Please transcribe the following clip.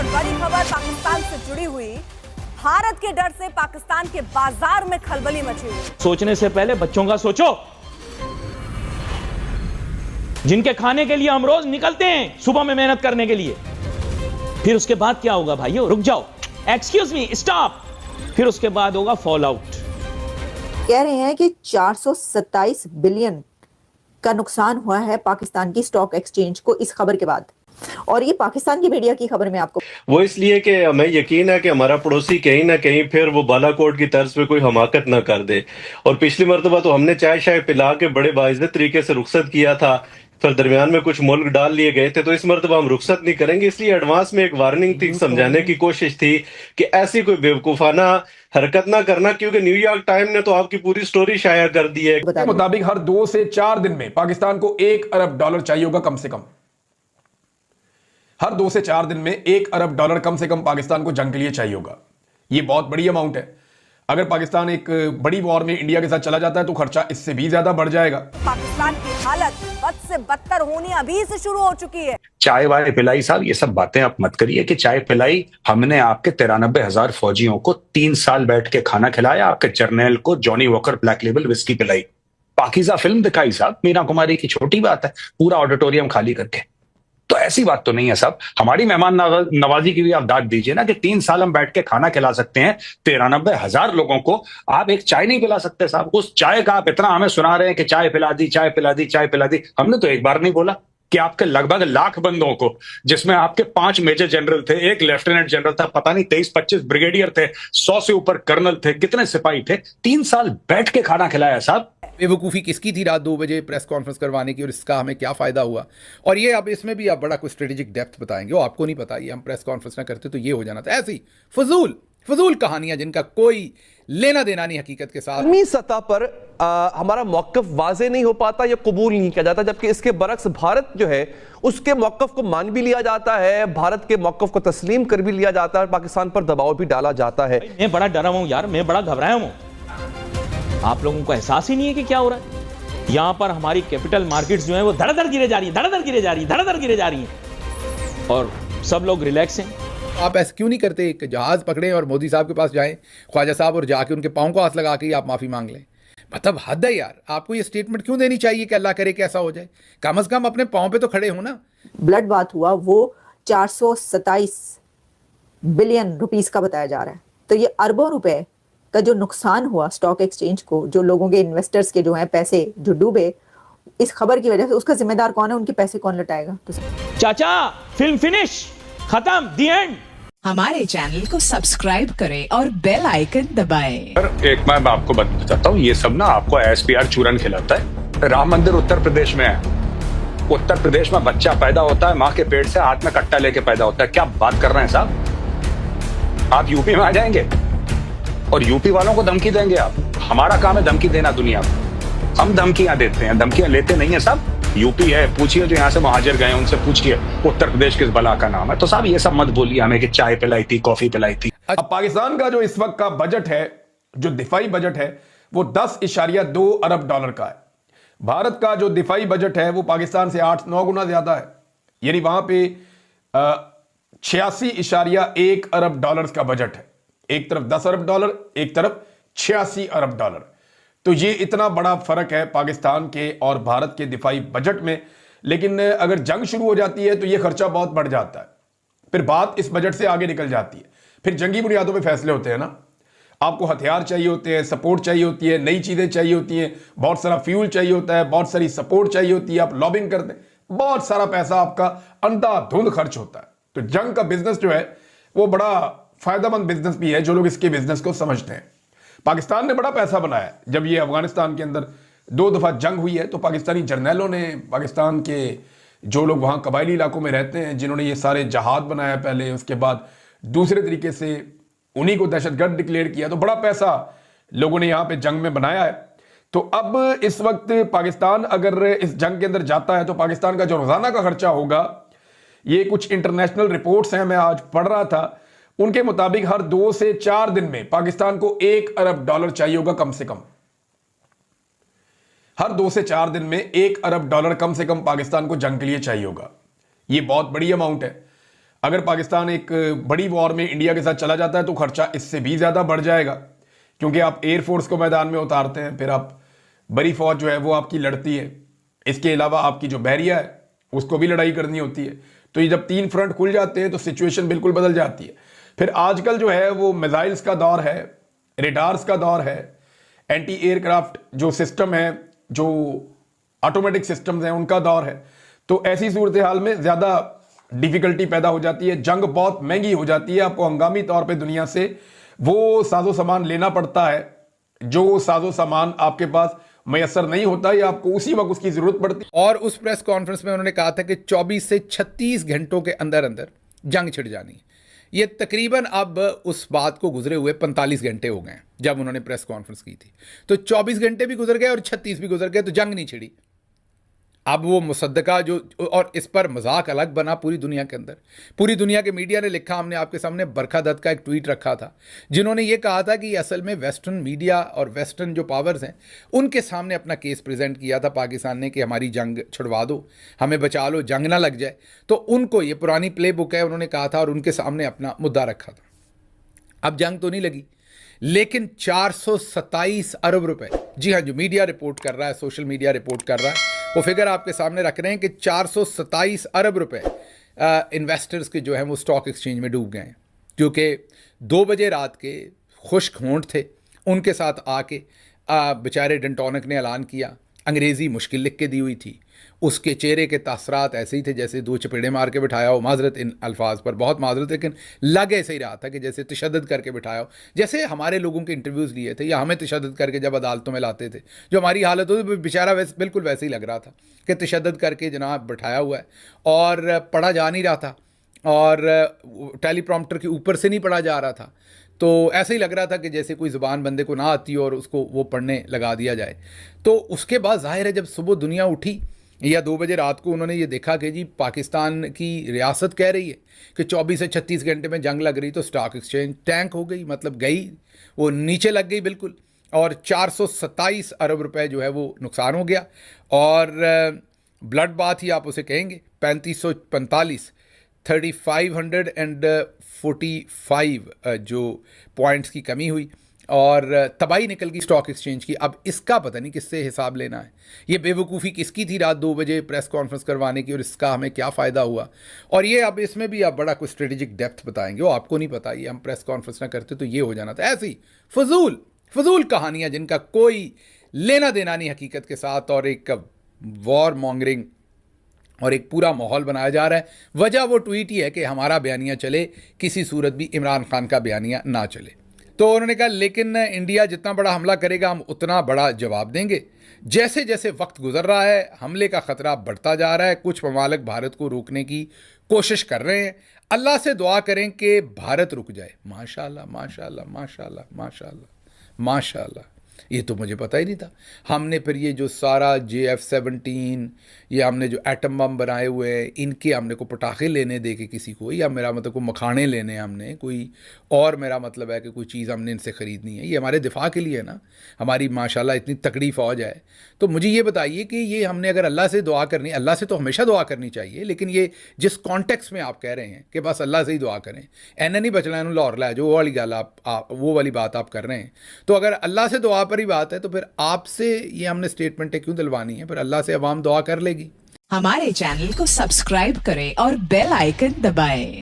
बड़ी खबर पाकिस्तान से जुड़ी हुई। भारत के डर से पाकिस्तान के बाजार में खलबली मची हुई। सोचने से पहले बच्चों का सोचो, जिनके खाने के लिए हम रोज निकलते हैं सुबह में मेहनत करने के लिए। फिर उसके बाद क्या होगा भाइयों? रुक जाओ, एक्सक्यूज मी, स्टॉप। फिर उसके बाद होगा फॉल आउट। कह रहे हैं कि 427 बिलियन का नुकसान हुआ है पाकिस्तान की स्टॉक एक्सचेंज को इस खबर के बाद। और ये पाकिस्तान की मीडिया की खबर में आपको वो इसलिए कि हमें यकीन है कि हमारा पड़ोसी कहीं ना कहीं फिर वो बालाकोट की तर्ज पे कोई हमाकत ना कर दे। और पिछली मरतबा तो हमने चाय शाय पिला के बड़े बाइज्जत तरीके से रुखसत किया था, फिर दरमियान में कुछ मुल्क डाल लिए गए थे, तो इस मरतबा हम रुखसत नहीं करेंगे। इसलिए एडवांस में एक वार्निंग थी, समझाने की कोशिश थी कि ऐसी कोई बेवकूफाना हरकत ना करना, क्योंकि न्यूयॉर्क टाइम ने तो आपकी पूरी स्टोरी शाया कर दी है। के मुताबिक हर 2 से 4 दिन में पाकिस्तान को $1 अरब चाहिए होगा कम से कम। हर 2 से 4 दिन में $1 अरब कम से कम पाकिस्तान को जंग के लिए चाहिए होगा। ये बहुत बड़ी अमाउंट है। अगर पाकिस्तान एक बड़ी वॉर में इंडिया के साथ चला जाता है तो खर्चा इससे भी ज्यादा बढ़ जाएगा। पाकिस्तान की हालत बद से बदतर होनी अभी से शुरू हो चुकी है। चाय वाय पिलाई साहब, ये सब बातें आप मत करिए कि चाय पिलाई। हमने आपके 93,000 फौजियों को 3 साल बैठ के खाना खिलाया, आपके जर्नल को Johnny walker black label whisky पिलाई, पाकीज़ा फिल्म दिखाई साहब, मीना कुमारी की छोटी बात है, पूरा ऑडिटोरियम खाली करके। तो ऐसी बात तो नहीं है साहब। हमारी मेहमान नवाजी की भी आप दाद दीजिए ना कि 3 साल हम बैठ के खाना खिला सकते हैं 93,000 लोगों को, आप एक चाय नहीं पिला सकते साहब। उस चाय का आप इतना हमें सुना रहे हैं कि चाय पिला दी, चाय पिला दी, चाय पिला दी। हमने तो एक बार नहीं बोला कि आपके लगभग लाख बंदों को, जिसमें आपके 5 मेजर जनरल थे, 1 लेफ्टिनेंट जनरल था, पता नहीं 23-25 ब्रिगेडियर थे, 100 से ऊपर कर्नल थे, कितने सिपाही थे, 3 साल बैठ के खाना खिलाया साहब। बेवकूफ़ी किसकी थी रात 2 बजे प्रेस कॉन्फ्रेंस करवाने की, और इसका हमें क्या फ़ायदा हुआ? और ये अब इसमें भी आप बड़ा कोई स्ट्रेटेजिक डेप्थ बताएंगे, वो आपको नहीं पता। ये हम प्रेस कॉन्फ्रेंस ना करते तो ये हो जाना था। ऐसी फजूल कहानियां जिनका कोई लेना देना नहीं हकीकत के साथ। आलमी सतह पर हमारा मौक़िफ़ वाज़े नहीं हो पाता या कबूल नहीं किया जाता, जबकि इसके बरक्स भारत जो है उसके मौक़िफ़ को मान भी लिया जाता है, भारत के मौक़िफ़ को तस्लीम कर भी लिया जाता है, पाकिस्तान पर दबाव भी डाला जाता है। मैं बड़ा डरा हूं यार, मैं बड़ा घबराया हूं। आप लोगों को एहसास ही नहीं है कि क्या हो रहा है। यहां पर हमारी कैपिटल मार्केट्स जो है वो धड़ाधड़ गिरे जा रही है, धड़ाधड़ गिरे जा रही है, धड़ाधड़ गिरे जा रही है, और सब लोग रिलैक्स हैं। आप ऐसे क्यों नहीं करते? एक जहाज़ पकड़ें और मोदी साहब के पास जाएं, ख्वाजा साहब, और जाके उनके पाँव को हाथ लगा के आप माफ़ी मांग लें। मतलब हद है यार। आपको ये स्टेटमेंट क्यों देनी चाहिए कि अल्लाह करे कि ऐसा हो जाए? कम से कम अपने पाँव पे तो खड़े हो ना। ब्लड बात हुआ वो 427 बिलियन रुपीस का बताया जा रहा है। तो ये अरबों रुपए का जो नुकसान हुआ स्टॉक एक्सचेंज को, जो लोगों के इन्वेस्टर्स के जो हैं पैसे जो डूबे इस खबर की वजह से, उसका जिम्मेदार कौन है? उनके पैसे कौन लौटाएगा? तो चाचा, फिल्म फिनिश, खत्म, दी एंड। हमारे चैनल को सब्सक्राइब करें और बेल आइकन दबाएं। एक मैं आपको बताता हूँ, ये सब ना आपको एसपीआर चूरन खिलाता है। राम मंदिर उत्तर प्रदेश में है। उत्तर प्रदेश में बच्चा पैदा होता है, माँ के पेट से हाथ में कट्टा लेके पैदा होता है। क्या बात कर रहे हैं साहब? आप यूपी में आ जाएंगे और यूपी वालों को धमकी देंगे आप? हमारा काम है धमकी देना दुनिया को। हम धमकियां देते हैं, धमकियां लेते नहीं है साहब। यूपी है, पूछिए जो यहाँ से महाजर गए उनसे पूछिए उत्तर प्रदेश किस बला का नाम है। तो साहब ये सब मत बोलिए हमें कि चाय पिलाई थी, कॉफी पिलाई थी। अब पाकिस्तान का जो इस वक्त का बजट है, जो दिफाई बजट है, वो $10.2 अरब का है। भारत का जो दिफाई बजट है वो पाकिस्तान से 8-9 गुना ज्यादा है। यानी वहां पे 86.1 अरब डॉलर्स का बजट है। एक तरफ $10 अरब, एक तरफ $86 अरब। तो ये इतना बड़ा फर्क है पाकिस्तान के और भारत के दिफाई बजट में। लेकिन अगर जंग शुरू हो जाती है तो ये खर्चा बहुत बढ़ जाता है। फिर बात इस बजट से आगे निकल जाती है। फिर जंगी बुनियादों पे फैसले होते हैं ना। आपको हथियार चाहिए होते हैं, सपोर्ट चाहिए होती है, नई चीजें चाहिए होती हैं, बहुत सारा फ्यूल चाहिए होता है, बहुत सारी सपोर्ट चाहिए होती है, आप लॉबिंग करते हैं, बहुत सारा पैसा आपका अंधाधुंध खर्च होता है। तो जंग का बिजनेस जो है वो बड़ा फायदेमंद बिजनेस भी है, जो लोग इसके बिजनेस को समझते हैं। पाकिस्तान ने बड़ा पैसा बनाया। जब ये अफगानिस्तान के अंदर 2 दफा जंग हुई है तो पाकिस्तानी जर्नैलों ने, पाकिस्तान के जो लोग वहाँ कबायली इलाकों में रहते हैं, जिन्होंने ये सारे जहाज बनाया पहले, उसके बाद दूसरे तरीके से उन्हीं को दहशतगर्द डिक्लेयर किया, तो बड़ा पैसा लोगों ने यहाँ पे जंग में बनाया है। तो अब इस वक्त पाकिस्तान अगर इस जंग के अंदर जाता है तो पाकिस्तान का जो रोजाना का खर्चा होगा, ये कुछ इंटरनेशनल रिपोर्ट्स हैं, मैं आज पढ़ रहा था, उनके मुताबिक हर 2 से 4 दिन में पाकिस्तान को $1 अरब चाहिए होगा कम से कम। हर 2 से 4 दिन में $1 अरब कम से कम पाकिस्तान को जंग के लिए चाहिए होगा। ये बहुत बड़ी अमाउंट है। अगर पाकिस्तान एक बड़ी वॉर में इंडिया के साथ चला जाता है तो खर्चा इससे भी ज़्यादा बढ़ जाएगा, क्योंकि आप एयरफोर्स को मैदान में उतारते हैं, फिर आप बड़ी फौज जो है वो आपकी लड़ती है, इसके अलावा आपकी जो बहरिया है उसको भी लड़ाई करनी होती है। तो ये जब 3 फ्रंट खुल जाते हैं तो सिचुएशन बिल्कुल बदल जाती है। फिर आजकल जो है वो मिसाइल्स का दौर है, रेडार्स का दौर है, एंटी एयरक्राफ्ट जो सिस्टम है, जो ऑटोमेटिक सिस्टम्स हैं उनका दौर है। तो ऐसी सूरत हाल में ज़्यादा डिफिकल्टी पैदा हो जाती है, जंग बहुत महंगी हो जाती है, आपको हंगामी तौर पे दुनिया से वो साजो सामान लेना पड़ता है जो साजो सामान आपके पास मैसर नहीं होता या आपको उसी वक्त उसकी जरूरत पड़ती है। और उस प्रेस कॉन्फ्रेंस में उन्होंने कहा था कि 24 से 36 घंटों के अंदर अंदर जंग छिड़ जानी है। ये तकरीबन अब उस बात को गुजरे हुए 45 घंटे हो गए जब उन्होंने प्रेस कॉन्फ्रेंस की थी। तो 24 घंटे भी गुजर गए और 36 भी गुजर गए, तो जंग नहीं छिड़ी। अब वो मुसद्दका जो, और इस पर मजाक अलग बना पूरी दुनिया के अंदर, पूरी दुनिया के मीडिया ने लिखा, हमने आपके सामने बरखा दत्त का एक ट्वीट रखा था जिन्होंने ये कहा था कि असल में वेस्टर्न मीडिया और वेस्टर्न जो पावर्स हैं उनके सामने अपना केस प्रेजेंट किया था पाकिस्तान ने कि हमारी जंग छुड़वा दो, हमें बचा लो, जंग ना लग जाए। तो उनको ये पुरानी प्ले बुक है, उन्होंने कहा था और उनके सामने अपना मुद्दा रखा था। अब जंग तो नहीं लगी, लेकिन 427 अरब रुपए, जी हाँ, जो मीडिया रिपोर्ट कर रहा है, सोशल मीडिया रिपोर्ट कर रहा है, वो फिगर आपके सामने रख रहे हैं कि 427 अरब रुपए इन्वेस्टर्स के जो हैं वो स्टॉक एक्सचेंज में डूब गए हैं, जो कि 2 बजे रात के खुश्क होंठ थे उनके साथ आके बेचारे डेंटोनिक ने ऐलान किया, अंग्रेज़ी मुश्किल लिख के दी हुई थी, उसके चेहरे के तासरात ऐसे ही थे जैसे 2 चपेड़े मार के बिठाया हो। माजरत इन अल्फाज पर, बहुत माजरत, लेकिन लग ऐसे ही रहा था कि जैसे तशद्दुद करके बिठाया हो, जैसे हमारे लोगों के इंटरव्यूज़ लिए थे या हमें तशद्दुद करके जब अदालतों में लाते थे, जो हमारी हालत होती बेचारा बिल्कुल वैसे ही लग रहा था कि तशद्दुद करके जनाब बिठाया हुआ है और पढ़ा जा नहीं रहा था और टेलीप्रॉम्प्टर के ऊपर से नहीं पढ़ा जा रहा था। तो ऐसे ही लग रहा था कि जैसे कोई ज़ुबान बंदे को ना आती हो और उसको वो पढ़ने लगा दिया जाए। तो उसके बाद ज़ाहिर है जब सुबह दुनिया उठी या 2 बजे रात को उन्होंने ये देखा कि जी पाकिस्तान की रियासत कह रही है कि 24 से 36 घंटे में जंग लग रही, तो स्टॉक एक्सचेंज टैंक हो गई, मतलब गई, वो नीचे लग गई बिल्कुल, और 427 अरब रुपए जो है वो नुकसान हो गया। और ब्लड बाथ ही आप उसे कहेंगे, 3545 जो पॉइंट्स की कमी हुई और तबाही निकल गई स्टॉक एक्सचेंज की। अब इसका पता नहीं किससे हिसाब लेना है, ये बेवकूफ़ी किसकी थी रात 2 बजे प्रेस कॉन्फ्रेंस करवाने की, और इसका हमें क्या फ़ायदा हुआ। और ये अब इसमें भी आप बड़ा कोई स्ट्रेटेजिक डेप्थ बताएंगे, वो आपको नहीं पता, ये हम प्रेस कॉन्फ्रेंस ना करते तो ये हो जाना था। ऐसी फजूल कहानियाँ जिनका कोई लेना देना नहीं हकीकत के साथ, और एक वॉर मॉन्गरिंग और एक पूरा माहौल बनाया जा रहा है। वजह वो ट्वीट ही है कि हमारा बयानिया चले, किसी सूरत भी इमरान खान का बयानिया ना चले। तो उन्होंने कहा लेकिन इंडिया जितना बड़ा हमला करेगा हम उतना बड़ा जवाब देंगे। जैसे जैसे वक्त गुजर रहा है हमले का ख़तरा बढ़ता जा रहा है, कुछ ममालिक भारत को रोकने की कोशिश कर रहे हैं। अल्लाह से दुआ करें कि भारत रुक जाए। माशाल्लाह माशाल्लाह माशाल्लाह माशाल्लाह माशाल्लाह, ये तो मुझे पता ही नहीं था। हमने फिर ये जो सारा JF-17 ये हमने जो एटम बम बनाए हुए हैं, इनके हमने को पटाखे लेने दे के किसी को, या मेरा मतलब को मखाने लेने हमने कोई, और मेरा मतलब है कि कोई चीज़ हमने इनसे ख़रीदनी है, ये हमारे दिफा के लिए ना, हमारी माशाल्लाह इतनी तकड़ी फ़ौज है। तो मुझे ये बताइए कि ये हमने अगर अल्लाह से दुआ करनी, अल्लाह से तो हमेशा दुआ करनी चाहिए, लेकिन ये जिस कॉन्टेक्स्ट में आप कह रहे हैं कि बस अल्लाह से ही दुआ करें, एन नहीं बचना लाहौर ला, जो वो वाली गल आप वो वाली बात आप कर रहे हैं, तो अगर अल्लाह से दुआ पर ही बात है तो फिर आपसे ये हमने स्टेटमेंटें क्यों दिलवानी है, फिर अल्लाह से अवाम दुआ कर लेगी। हमारे चैनल को सब्सक्राइब करें और बेल आइकन दबाएं।